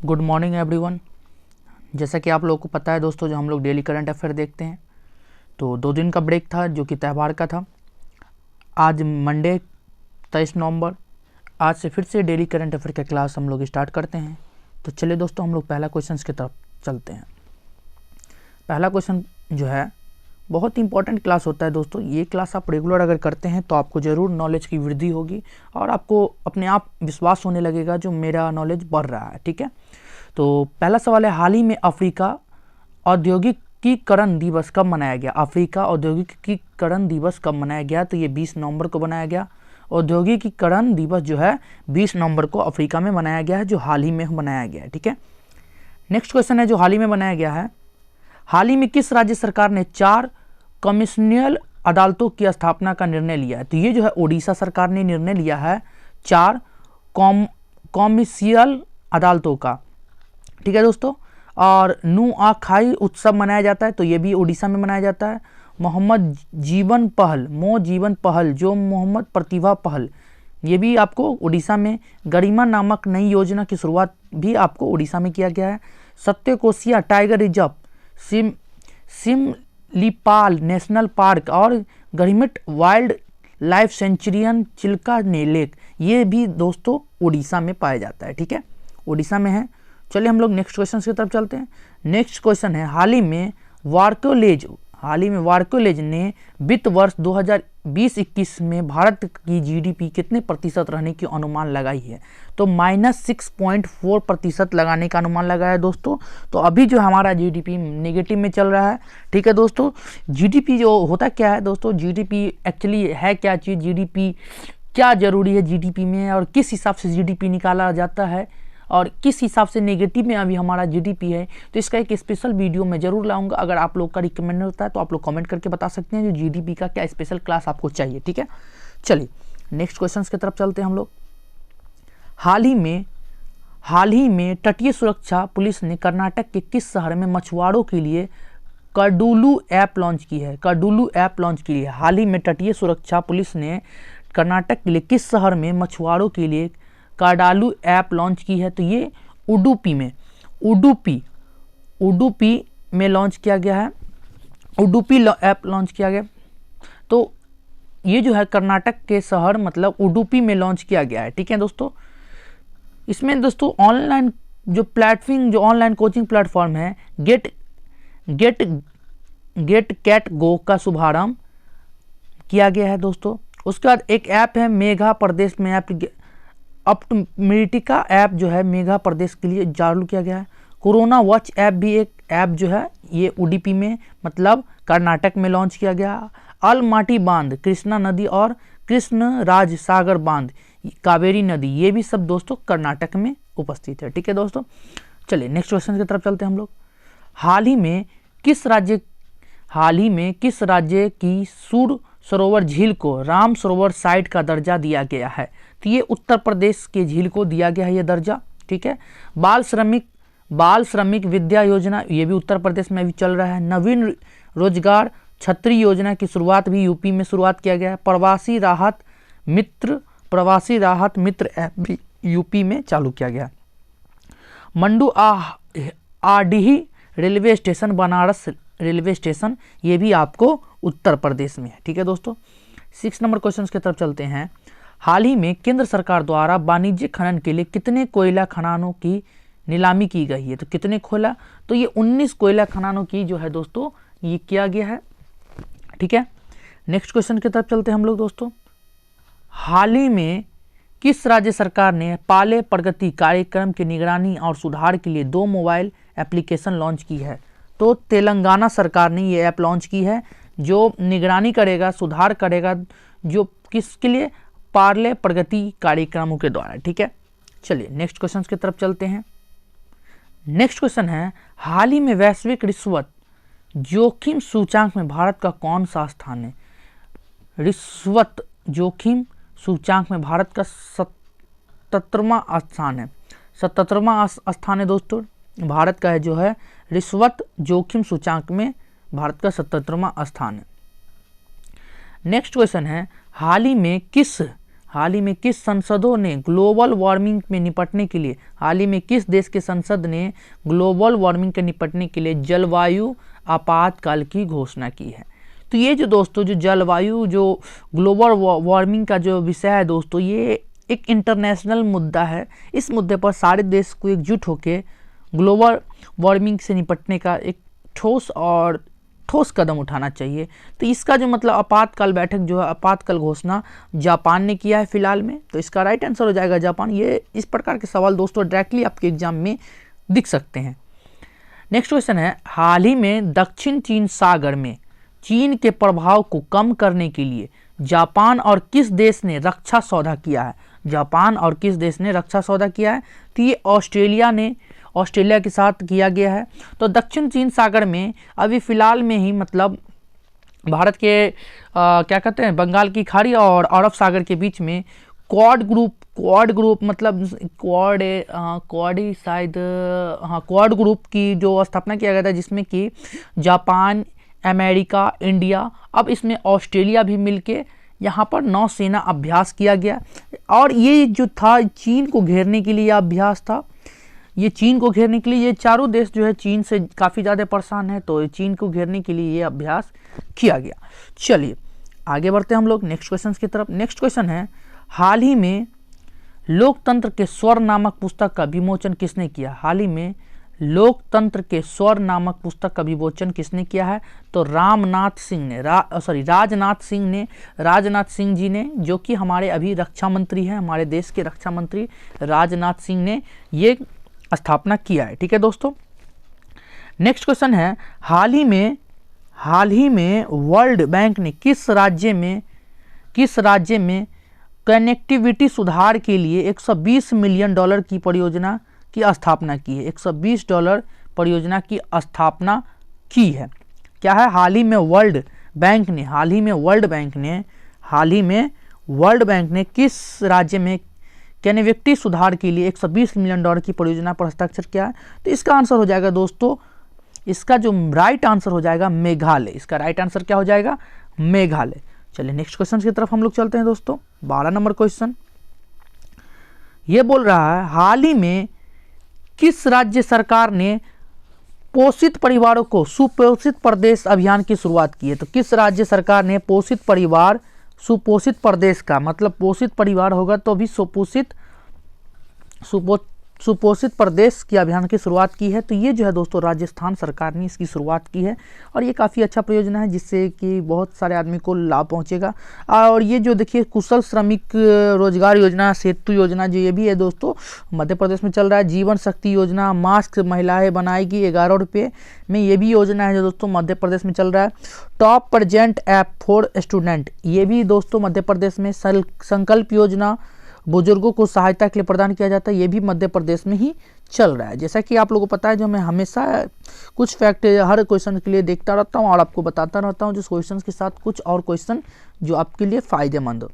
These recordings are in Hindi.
Good morning everyone. जैसा कि आप लोगों को पता है दोस्तों, जो हम लोग डेली करंट अफेयर देखते हैं, तो 2 दिन का ब्रेक था जो कि त्यौहार का था। आज मंडे 23 नवंबर, आज से फिर से डेली करंट अफेयर का क्लास हम लोग स्टार्ट करते हैं। तो चलिए दोस्तों, हम लोग पहला क्वेश्चन की तरफ चलते हैं। पहला क्वेश्चन जो है बहुत ही इंपॉर्टेंट क्लास होता है दोस्तों। ये क्लास आप रेगुलर अगर करते हैं तो आपको ज़रूर नॉलेज की वृद्धि होगी और आपको अपने आप विश्वास होने लगेगा जो मेरा नॉलेज बढ़ रहा है। ठीक है, तो पहला सवाल है, हाल ही में अफ्रीका औद्योगिकीकरण दिवस कब मनाया गया? अफ्रीका औद्योगिकीकरण दिवस कब मनाया गया? तो ये 20 नवंबर को मनाया गया। औद्योगिकीकरण दिवस जो है 20 नवंबर को अफ्रीका में मनाया गया है, जो हाल ही में मनाया गया है। ठीक है, नेक्स्ट क्वेश्चन है जो हाल ही में मनाया गया है, हाल ही में किस राज्य सरकार ने 4 कमिश्नरियल अदालतों की स्थापना का निर्णय लिया है? तो ये जो है ओडिशा सरकार ने निर्णय लिया है 4 कॉमर्शियल अदालतों का। ठीक है दोस्तों, और नुआखाई उत्सव मनाया जाता है, तो ये भी ओडिशा में मनाया जाता है। मोहम्मद जीवन पहल जो मोहम्मद प्रतिभा पहल, ये भी आपको उड़ीसा में। गरिमा नामक नई योजना की शुरुआत भी आपको उड़ीसा में किया गया है। Satkosia tiger reserve, Simlipal national park और गढ़िमठ वाइल्ड लाइफ सेंचुरियन चिल्का लेक, ये भी दोस्तों उड़ीसा में पाया जाता है। ठीक है, उड़ीसा में है। चलिए हम लोग नेक्स्ट क्वेश्चन की तरफ चलते हैं। नेक्स्ट क्वेश्चन है, हाल ही में वार्कोलेज ने वित्त वर्ष 2020-21 में भारत की जीडीपी कितने प्रतिशत रहने की अनुमान लगाई है? तो -6.4% लगाने का अनुमान लगाया है दोस्तों। तो अभी जो हमारा जीडीपी नेगेटिव में चल रहा है। ठीक है दोस्तों, जीडीपी जो होता क्या है दोस्तों, जीडीपी एक्चुअली है क्या चीज़, जीडीपी क्या जरूरी है जीडीपी में, और किस हिसाब से जीडीपी निकाला जाता है और किस हिसाब से नेगेटिव में अभी हमारा जीडीपी है, तो इसका एक स्पेशल वीडियो मैं जरूर लाऊंगा। अगर आप लोग का रिकमेंड होता है तो आप लोग कमेंट करके बता सकते हैं जो जीडीपी का क्या स्पेशल क्लास आपको चाहिए। ठीक है, चलिए नेक्स्ट क्वेश्चन की तरफ चलते हैं हम लोग। हाल ही में तटीय सुरक्षा पुलिस ने कर्नाटक के किस शहर में मछुआरों के लिए कार्डुलू ऐप लॉन्च की है? कार्डुलू ऐप लॉन्च की है। हाल ही में तटीय सुरक्षा पुलिस ने कर्नाटक के लिए किस शहर में मछुआरों के लिए कार्डालू ऐप लॉन्च की है? तो ये उडुपी में लॉन्च किया गया है। उडुपी ऐप लॉन्च किया गया, तो ये जो है कर्नाटक के शहर मतलब उडुपी में लॉन्च किया गया है। ठीक है दोस्तों, इसमें दोस्तों ऑनलाइन जो ऑनलाइन कोचिंग प्लेटफॉर्म है गेट कैट गो का शुभारंभ किया गया है दोस्तों। उसके बाद एक ऐप है मेघा प्रदेश में अपटमिटिका ऐप जो है मेघा प्रदेश के लिए चालू किया गया है। कोरोना वॉच ऐप भी एक ऐप जो है ये उडुपी में मतलब कर्नाटक में लॉन्च किया गया। अलमाटी बांध, कृष्णा नदी और कृष्ण राज सागर बांध, कावेरी नदी, ये भी सब दोस्तों कर्नाटक में उपस्थित है। ठीक है दोस्तों, चलिए नेक्स्ट क्वेश्चन की तरफ चलते हैं हम लोग। हाल ही में किस राज्य की सुर सरोवर झील को राम सरोवर साइट का दर्जा दिया गया है? तो ये उत्तर प्रदेश के झील को दिया गया है ये दर्जा। ठीक है, बाल श्रमिक विद्या योजना, ये भी उत्तर प्रदेश में भी चल रहा है। नवीन रोजगार छतरी योजना की शुरुआत भी यूपी में शुरुआत किया गया है। प्रवासी राहत मित्र ऐप भी यूपी में चालू किया गया। Manduadih railway station, Banaras railway station, ये भी आपको उत्तर प्रदेश में है। ठीक है दोस्तों, 6 नंबर क्वेश्चन की तरफ चलते हैं। हाल ही में केंद्र सरकार द्वारा वाणिज्यिक खनन के लिए कितने कोयला खदानों की नीलामी की गई है? तो कितने खोला? तो ये 19 कोयला खदानों की जो है दोस्तों ये किया गया है। ठीक है, नेक्स्ट क्वेश्चन की तरफ चलते हैं हम लोग दोस्तों। हाल ही में किस राज्य सरकार ने पाले प्रगति कार्यक्रम की निगरानी और सुधार के लिए 2 मोबाइल एप्लीकेशन लॉन्च की है? तो तेलंगाना सरकार ने ये ऐप लॉन्च की है जो निगरानी करेगा, सुधार करेगा, जो किसके लिए? पाले प्रगति कार्यक्रमों के द्वारा। ठीक है, चलिए नेक्स्ट क्वेश्चन की तरफ चलते हैं। नेक्स्ट क्वेश्चन है, हाल ही में वैश्विक रिश्वत जोखिम सूचांक में भारत का कौन सा स्थान है? रिश्वत जोखिम सूचांक में भारत का 77वां स्थान है। 77वां स्थान है दोस्तों भारत का है जो है रिश्वत जोखिम सूचांक में भारत का 77वां स्थान है। नेक्स्ट क्वेश्चन है, हाल ही में किस हाल ही में किस संसदों ने ग्लोबल वार्मिंग में निपटने के लिए, हाल ही में किस देश के संसद ने ग्लोबल वार्मिंग के निपटने के लिए जलवायु आपातकाल की घोषणा की है। तो ये जो दोस्तों जो जलवायु जो ग्लोबल वार्मिंग का जो विषय है दोस्तों, ये एक इंटरनेशनल मुद्दा है। इस मुद्दे पर सारे देश को एकजुट होकर ग्लोबल वार्मिंग से निपटने का एक ठोस कदम उठाना चाहिए। तो इसका जो मतलब आपातकाल बैठक जो है, आपातकाल घोषणा जापान ने किया है फिलहाल में, तो इसका राइट आंसर हो जाएगा जापान। ये इस प्रकार के सवाल दोस्तों डायरेक्टली आपके एग्जाम में दिख सकते हैं। नेक्स्ट क्वेश्चन है, हाल ही में दक्षिण चीन सागर में चीन के प्रभाव को कम करने के लिए जापान और किस देश ने रक्षा सौदा किया है? जापान और किस देश ने रक्षा सौदा किया है? तो ये ऑस्ट्रेलिया के साथ किया गया है। तो दक्षिण चीन सागर में अभी फिलहाल में ही मतलब भारत के क्या कहते हैं बंगाल की खाड़ी और अरब सागर के बीच में क्वाड ग्रुप मतलब क्वाड ग्रुप की जो स्थापना किया गया था, जिसमें कि जापान, अमेरिका, इंडिया, अब इसमें ऑस्ट्रेलिया भी मिलके यहाँ पर नौसेना अभ्यास किया गया। और ये जो था चीन को घेरने के लिए अभ्यास था। ये चीन को घेरने के लिए, ये चारों देश जो है चीन से काफ़ी ज़्यादा परेशान है, तो चीन को घेरने के लिए ये अभ्यास किया गया। चलिए आगे बढ़ते हैं हम लोग नेक्स्ट क्वेश्चन की तरफ। नेक्स्ट क्वेश्चन है, हाल ही में लोकतंत्र के स्वर नामक पुस्तक का विमोचन किसने किया? हाल ही में लोकतंत्र के स्वर नामक पुस्तक का विमोचन किसने किया है? तो राजनाथ सिंह जी ने, जो कि हमारे अभी रक्षा मंत्री हैं, हमारे देश के रक्षा मंत्री राजनाथ सिंह ने ये स्थापना किया है। ठीक है दोस्तों। नेक्स्ट क्वेश्चन है, हाल ही में वर्ल्ड बैंक ने किस राज्य में कनेक्टिविटी सुधार के लिए 120 मिलियन डॉलर की परियोजना की स्थापना की है? 120 डॉलर परियोजना की स्थापना की है। क्या है? हाल ही में वर्ल्ड बैंक ने किस राज्य में कनेक्टिविटी सुधार के लिए 120 मिलियन डॉलर की परियोजना पर हस्ताक्षर किया है? तो इसका आंसर हो जाएगा दोस्तों, इसका जो राइट आंसर हो जाएगा मेघालय। इसका राइट आंसर क्या हो जाएगा? मेघालय। चलिए नेक्स्ट क्वेश्चन की तरफ हम लोग चलते हैं दोस्तों। 12 नंबर क्वेश्चन ये बोल रहा है, हाल ही में किस राज्य सरकार ने पोषित परिवारों को सुपोषित प्रदेश अभियान की शुरुआत की है? तो किस राज्य सरकार ने सुपोषित प्रदेश का मतलब पोषित परिवार होगा तो भी सुपोषित प्रदेश के अभियान की शुरुआत की है? तो ये जो है दोस्तों राजस्थान सरकार ने इसकी शुरुआत की है और ये काफ़ी अच्छा परियोजना है, जिससे कि बहुत सारे आदमी को लाभ पहुंचेगा। और ये जो देखिए कुशल श्रमिक रोजगार योजना, सेतु योजना, जो ये भी है दोस्तों मध्य प्रदेश में चल रहा है। जीवन शक्ति योजना, मास्क महिलाएं बनाएगी 11 रुपये में, ये भी योजना है जो दोस्तों मध्य प्रदेश में चल रहा है। Top present app for student, ये भी दोस्तों मध्य प्रदेश में। संकल्प योजना बुजुर्गों को सहायता के लिए प्रदान किया जाता है, ये भी मध्य प्रदेश में ही चल रहा है। जैसा कि आप लोगों को पता है, जो मैं हमेशा कुछ फैक्ट हर क्वेश्चन के लिए देखता रहता हूँ और आपको बताता रहता हूँ, जिस क्वेश्चन के साथ कुछ और क्वेश्चन जो आपके लिए फायदेमंद हो।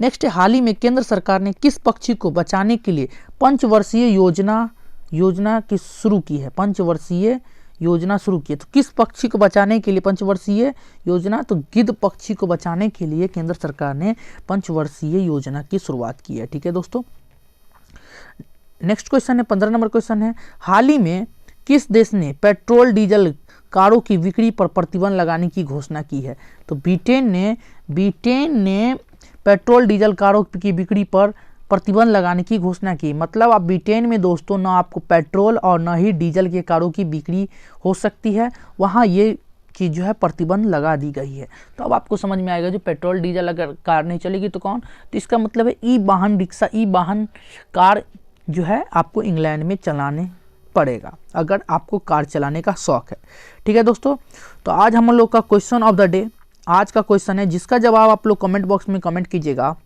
नेक्स्ट है, हाल ही में केंद्र सरकार ने किस पक्षी को बचाने के लिए पंचवर्षीय योजना की शुरू की है? पंचवर्षीय योजना शुरू की है। तो किस पक्षी को बचाने के लिए पंचवर्षीय योजना? तो गिद्ध पक्षी को बचाने के लिए केंद्र सरकार ने पंचवर्षीय योजना की शुरुआत की है। ठीक है दोस्तों। नेक्स्ट क्वेश्चन है 15 नंबर क्वेश्चन है, हाल ही में किस देश ने पेट्रोल डीजल कारों की बिक्री पर प्रतिबंध लगाने की घोषणा की है? तो ब्रिटेन ने पेट्रोल डीजल कारों की बिक्री पर प्रतिबंध लगाने की घोषणा की। मतलब अब ब्रिटेन में दोस्तों ना आपको पेट्रोल और ना ही डीजल के कारों की बिक्री हो सकती है, वहाँ ये चीज़ जो है प्रतिबंध लगा दी गई है। तो अब आपको समझ में आएगा, जो पेट्रोल डीजल अगर कार नहीं चलेगी तो कौन? तो इसका मतलब है ई वाहन रिक्शा, ई वाहन कार जो है आपको इंग्लैंड में चलाने पड़ेगा अगर आपको कार चलाने का शौक है। ठीक है दोस्तों। तो आज हम लोग का क्वेश्चन ऑफ द डे, आज का क्वेश्चन है जिसका जवाब आप लोग कमेंट बॉक्स में कमेंट कीजिएगा।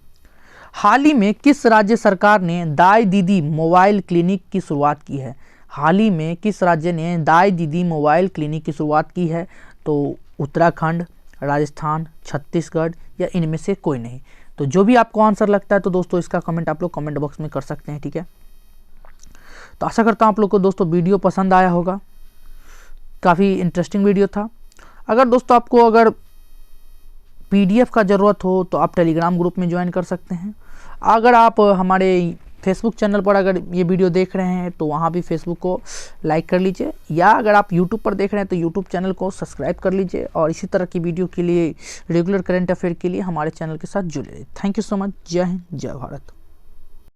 हाल ही में किस राज्य सरकार ने दाई दीदी मोबाइल क्लिनिक की शुरुआत की है? हाल ही में किस राज्य ने दाई दीदी मोबाइल क्लिनिक की शुरुआत की है? तो उत्तराखंड, राजस्थान, छत्तीसगढ़ या इनमें से कोई नहीं। तो जो भी आपको आंसर लगता है तो दोस्तों इसका कमेंट आप लोग कमेंट बॉक्स में कर सकते हैं। ठीक है। तो आशा करता हूँ आप लोग को दोस्तों वीडियो पसंद आया होगा, काफ़ी इंटरेस्टिंग वीडियो था। अगर दोस्तों आपको PDF का ज़रूरत हो तो आप टेलीग्राम ग्रुप में ज्वाइन कर सकते हैं। अगर आप हमारे फेसबुक चैनल पर अगर ये वीडियो देख रहे हैं तो वहाँ भी फेसबुक को लाइक कर लीजिए, या अगर आप यूट्यूब पर देख रहे हैं तो यूट्यूब चैनल को सब्सक्राइब कर लीजिए, और इसी तरह की वीडियो के लिए रेगुलर करंट अफेयर के लिए हमारे चैनल के साथ जुड़े रहिए। Thank you so much. जय हिंद, जय भारत।